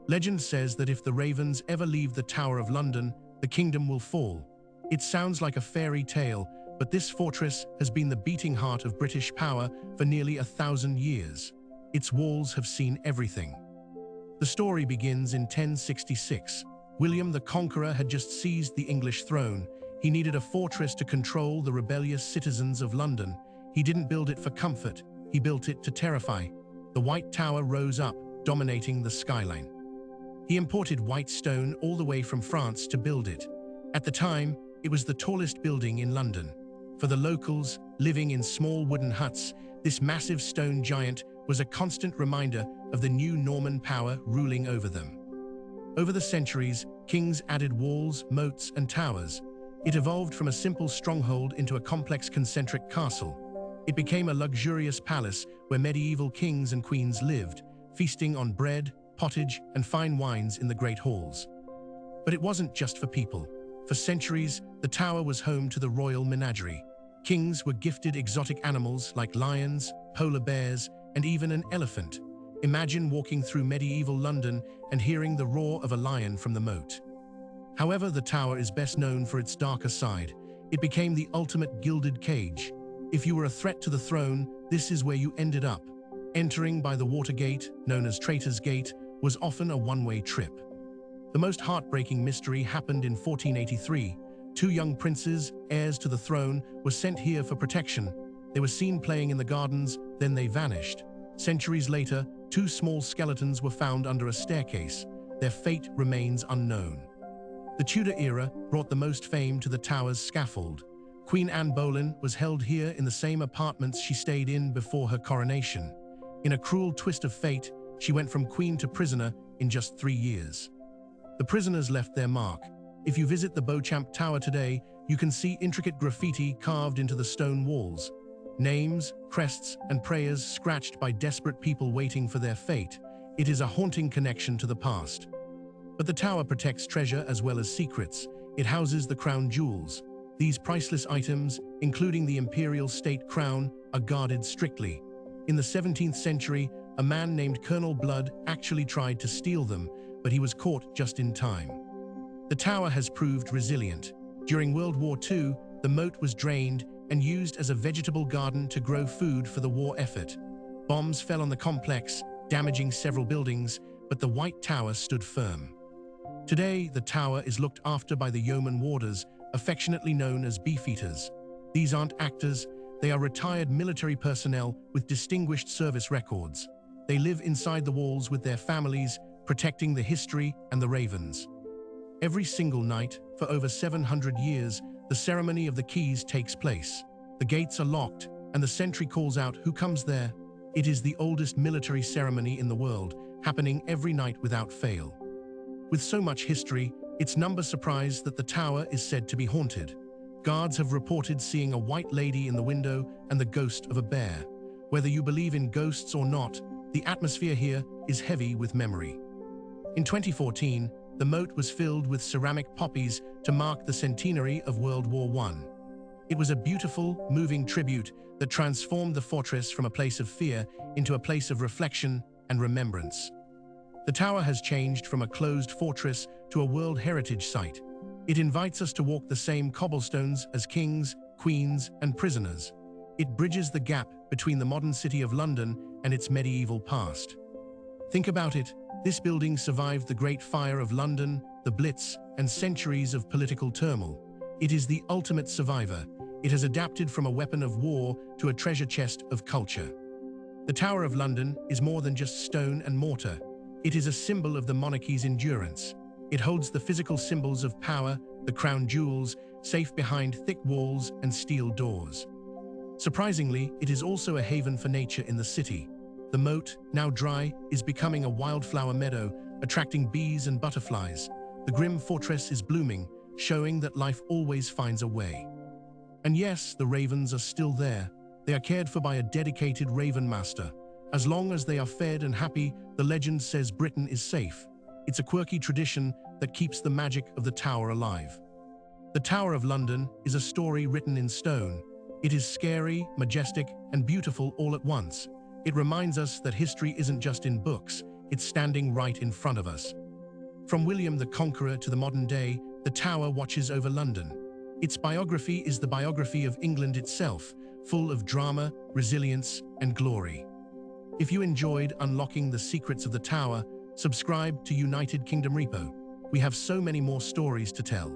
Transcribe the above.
Legend says that if the ravens ever leave the Tower of London, the kingdom will fall. It sounds like a fairy tale, but this fortress has been the beating heart of British power for nearly 1,000 years. Its walls have seen everything. The story begins in 1066. William the Conqueror had just seized the English throne. He needed a fortress to control the rebellious citizens of London. He didn't build it for comfort, he built it to terrify. The White Tower rose up, dominating the skyline. He imported white stone all the way from France to build it. At the time, it was the tallest building in London. For the locals, living in small wooden huts, this massive stone giant was a constant reminder of the new Norman power ruling over them. Over the centuries, kings added walls, moats, and towers. It evolved from a simple stronghold into a complex concentric castle. It became a luxurious palace where medieval kings and queens lived, feasting on bread, pottage, and fine wines in the great halls. But it wasn't just for people. For centuries, the tower was home to the royal menagerie. Kings were gifted exotic animals like lions, polar bears, and even an elephant. Imagine walking through medieval London and hearing the roar of a lion from the moat. However, the tower is best known for its darker side. It became the ultimate gilded cage. If you were a threat to the throne, this is where you ended up. Entering by the Water Gate, known as Traitor's Gate, was often a one-way trip. The most heartbreaking mystery happened in 1483. Two young princes, heirs to the throne, were sent here for protection. They were seen playing in the gardens, then they vanished. Centuries later, two small skeletons were found under a staircase. Their fate remains unknown. The Tudor era brought the most fame to the tower's scaffold. Queen Anne Boleyn was held here in the same apartments she stayed in before her coronation. In a cruel twist of fate, she went from queen to prisoner in just 3 years. The prisoners left their mark. If you visit the Beauchamp Tower today, you can see intricate graffiti carved into the stone walls. Names, crests, and prayers scratched by desperate people waiting for their fate. It is a haunting connection to the past. But the tower protects treasure as well as secrets. It houses the crown jewels. These priceless items, including the imperial state crown, are guarded strictly. In the 17th century, a man named Colonel Blood actually tried to steal them, but he was caught just in time. The tower has proved resilient. During World War II, the moat was drained and used as a vegetable garden to grow food for the war effort. Bombs fell on the complex, damaging several buildings, but the White Tower stood firm. Today, the tower is looked after by the yeoman warders, affectionately known as beefeaters. These aren't actors, they are retired military personnel with distinguished service records. They live inside the walls with their families, protecting the history and the ravens. Every single night, for over 700 years, the ceremony of the keys takes place. The gates are locked, and the sentry calls out who comes there. It is the oldest military ceremony in the world, happening every night without fail. With so much history, it's no surprise that the tower is said to be haunted. Guards have reported seeing a white lady in the window and the ghost of a bear. Whether you believe in ghosts or not, the atmosphere here is heavy with memory. In 2014, the moat was filled with ceramic poppies to mark the centenary of World War I. It was a beautiful, moving tribute that transformed the fortress from a place of fear into a place of reflection and remembrance. The tower has changed from a closed fortress to a World Heritage Site. It invites us to walk the same cobblestones as kings, queens, and prisoners. It bridges the gap between the modern city of London and its medieval past. Think about it. This building survived the Great Fire of London, the Blitz, and centuries of political turmoil. It is the ultimate survivor. It has adapted from a weapon of war to a treasure chest of culture. The Tower of London is more than just stone and mortar. It is a symbol of the monarchy's endurance. It holds the physical symbols of power, the crown jewels, safe behind thick walls and steel doors. Surprisingly, it is also a haven for nature in the city. The moat, now dry, is becoming a wildflower meadow, attracting bees and butterflies. The grim fortress is blooming, showing that life always finds a way. And yes, the ravens are still there. They are cared for by a dedicated raven master. As long as they are fed and happy, the legend says Britain is safe. It's a quirky tradition that keeps the magic of the tower alive. The Tower of London is a story written in stone. It is scary, majestic, and beautiful all at once. It reminds us that history isn't just in books, it's standing right in front of us. From William the Conqueror to the modern day, the tower watches over London. Its biography is the biography of England itself, full of drama, resilience, and glory. If you enjoyed unlocking the secrets of the tower, subscribe to United Kingdom Repo. We have so many more stories to tell.